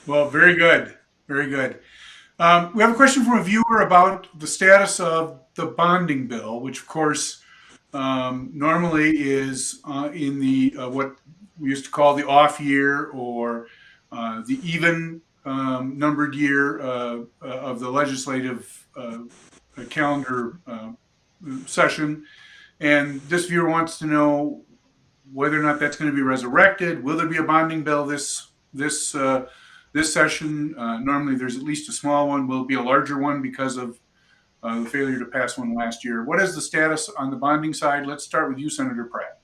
Well, very good. Very good. We have a question from a viewer about the status of the bonding bill, which, of course, normally is in the what we used to call the off year or the even numbered year of the legislative calendar session. And this viewer wants to know whether or not that's going to be resurrected. Will there be a bonding bill this session? Normally, there's at least a small one. Will it be a larger one because of the failure to pass one last year? What is the status on the bonding side? Let's start with you, Senator Pratt.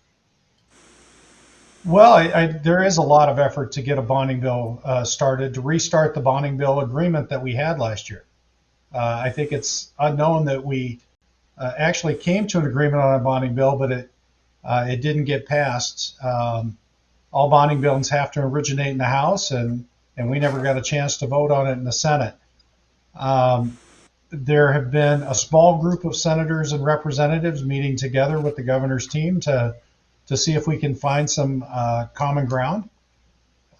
Well, there is a lot of effort to get a bonding bill started, to restart the bonding bill agreement that we had last year. I think it's unknown that we actually came to an agreement on a bonding bill, but it didn't get passed. All bonding bills have to originate in the House, and we never got a chance to vote on it in the Senate. There have been a small group of senators and representatives meeting together with the governor's team to see if we can find some common ground.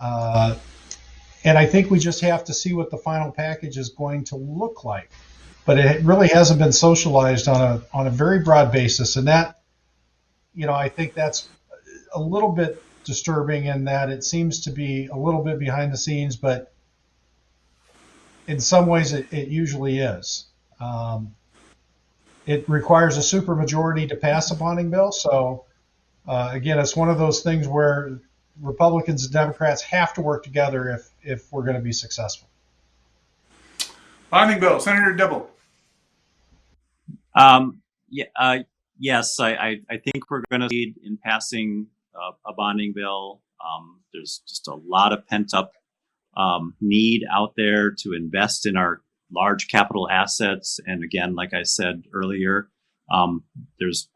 And I think we just have to see what the final package is going to look like. But it really hasn't been socialized on a very broad basis, and that, I think that's a little bit disturbing in that it seems to be a little bit behind the scenes, but in some ways it usually is. It requires a supermajority to pass a bonding bill, so again, it's one of those things where Republicans and Democrats have to work together if we're going to be successful. Bonding bill, Senator Dibble. Yes, I think we're going to lead in passing a bonding bill. There's just a lot of pent up need out there to invest in our large capital assets. And again, like I said earlier, this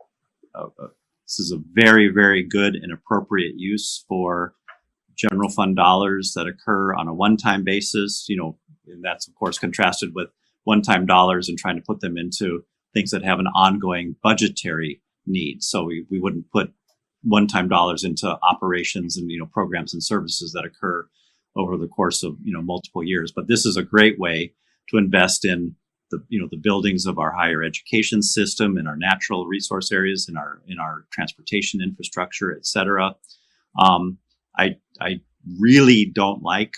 is a very, very good and appropriate use for general fund dollars that occur on a one-time basis. And that's of course contrasted with one-time dollars and trying to put them into things that have an ongoing budgetary need. So we wouldn't put one-time dollars into operations and programs and services that occur over the course of multiple years. But this is a great way to invest in the buildings of our higher education system, in our natural resource areas, in our transportation infrastructure, et cetera. I really don't like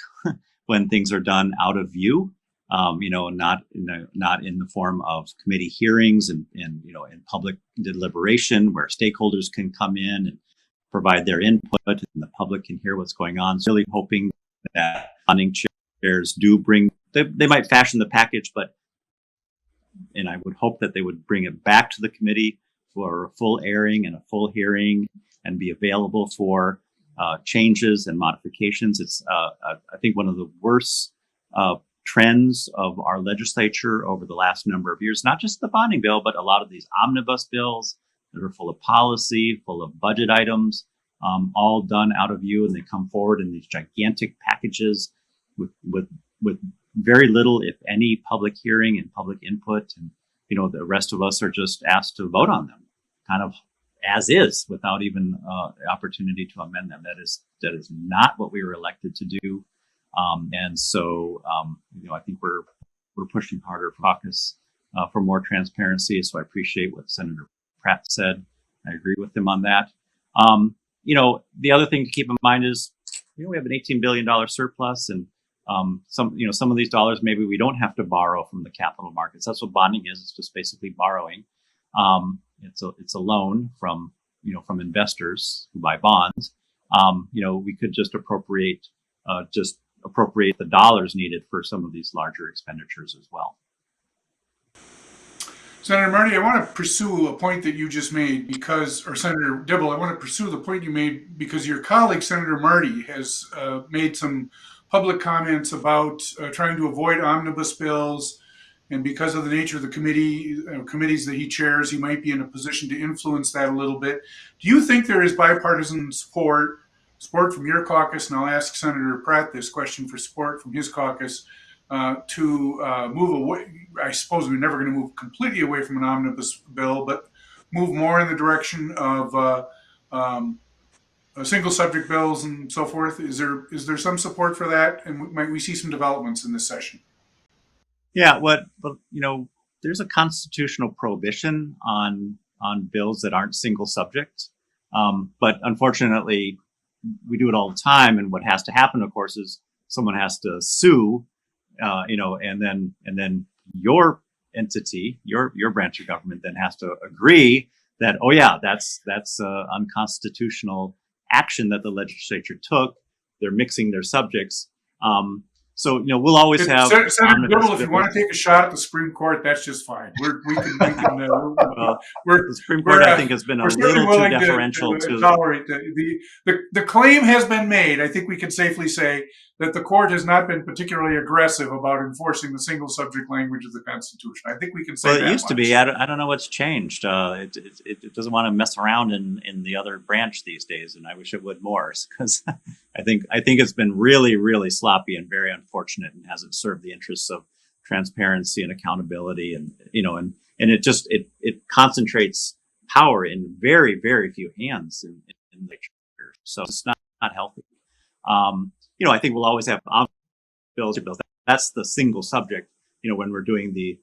when things are done out of view. Not in the form of committee hearings and in public deliberation where stakeholders can come in and provide their input and the public can hear what's going on. So really hoping that funding chairs do they might fashion the package, and I would hope that they would bring it back to the committee for a full airing and a full hearing and be available for changes and modifications. It's, I think, one of the worst trends of our legislature over the last number of years, not just the bonding bill, but a lot of these omnibus bills that are full of policy, full of budget items, all done out of view, and they come forward in these gigantic packages with very little, if any, public hearing and public input. And, the rest of us are just asked to vote on them kind of as is without even opportunity to amend them. That is not what we were elected to do. And so, I think we're pushing harder for caucus for more transparency. So I appreciate what Senator Pratt said. I agree with him on that. The other thing to keep in mind is, we have an $18 billion surplus, and some of these dollars maybe we don't have to borrow from the capital markets. That's what bonding is. It's just basically borrowing. It's a loan from investors who buy bonds. We could just appropriate the dollars needed for some of these larger expenditures as well. Senator Marty, I want to pursue a point that you just made or Senator Dibble, I want to pursue the point you made because your colleague, Senator Marty, has made some public comments about trying to avoid omnibus bills. And because of the nature of the committees that he chairs, he might be in a position to influence that a little bit. Do you think there is bipartisan support from your caucus, and I'll ask Senator Pratt this question for support from his caucus, to move away? I suppose we're never going to move completely away from an omnibus bill, but move more in the direction of single subject bills and so forth. Is there some support for that, and might we see some developments in this session? Yeah, there's a constitutional prohibition on bills that aren't single subject, but unfortunately, we do it all the time. And what has to happen, of course, is someone has to sue, and then your entity, your branch of government, then has to agree that, oh yeah, that's unconstitutional action that the legislature took. They're mixing their subjects. So we'll always have Senator Dibble, if you want to take a shot at the Supreme Court, that's just fine. The Supreme Court, I think, has been a little too deferential to tolerate the claim has been made. I think we can safely say that the court has not been particularly aggressive about enforcing the single subject language of the Constitution. I think we can say well, that it used much. to be. I don't know what's changed. It doesn't want to mess around in the other branch these days, and I wish it would more, because I think it's been really, really sloppy and very unfortunate, and hasn't served the interests of transparency and accountability, and it concentrates power in very, very few hands in the legislature. So it's not healthy. I think we'll always have bills. That's the single subject. When we're doing the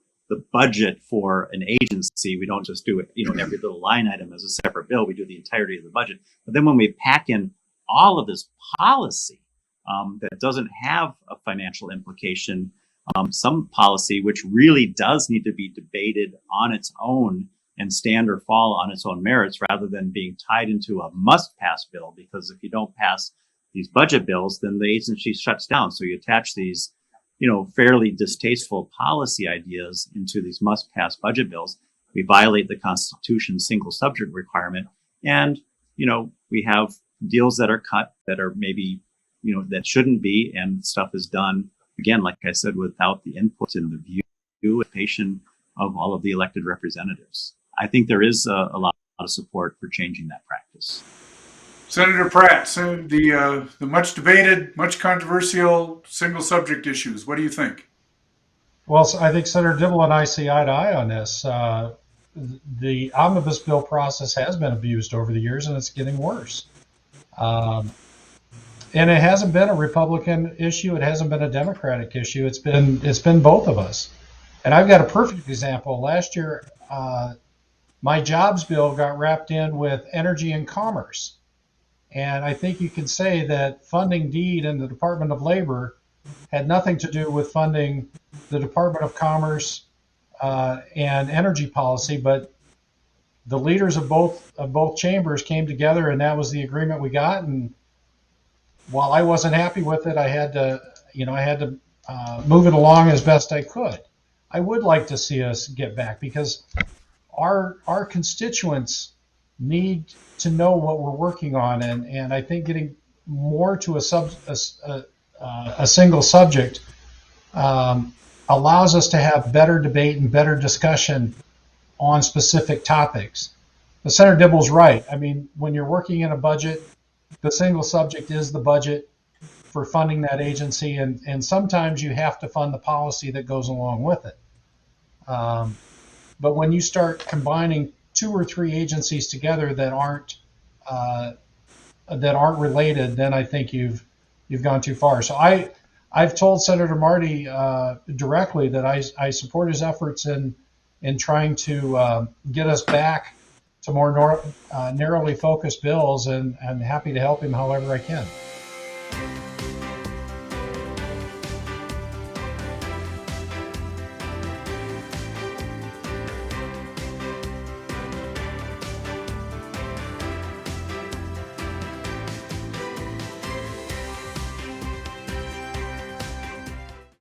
budget for an agency, we don't just do it, every little line item as a separate bill. We do the entirety of the budget. But then when we pack in all of this policy that doesn't have a financial implication, some policy which really does need to be debated on its own and stand or fall on its own merits, rather than being tied into a must-pass bill. Because if you don't pass these budget bills, then the agency shuts down. So you attach these, fairly distasteful policy ideas into these must-pass budget bills. We violate the Constitution's single subject requirement, and we have deals that are cut that are maybe that shouldn't be, and stuff is done again, like I said, without the input and the view and patient of all of the elected representatives. I think there is a lot of support for changing that practice. Senator Pratt, the much debated, much controversial single subject issues. What do you think? Well, I think Senator Dibble and I see eye to eye on this. The omnibus bill process has been abused over the years, and it's getting worse. And it hasn't been a Republican issue. It hasn't been a Democratic issue. It's been both of us. And I've got a perfect example. Last year, my jobs bill got wrapped in with energy and commerce. And I think you can say that funding DEED in the Department of Labor had nothing to do with funding the Department of Commerce and energy policy, but the leaders of both chambers came together, and that was the agreement we got. And while I wasn't happy with it, I had to move it along as best I could. I would like to see us get back, because our constituents need to know what we're working on, and I think getting more to a single subject allows us to have better debate and better discussion on specific topics. But Senator Dibble's right. I mean, when you're working in a budget, the single subject is the budget for funding that agency, and sometimes you have to fund the policy that goes along with it. But when you start combining 2 or 3 agencies together that aren't related, then I think you've gone too far. So I've told Senator Marty directly that I support his efforts in trying to get us back to more narrowly focused bills, and I'm happy to help him however I can.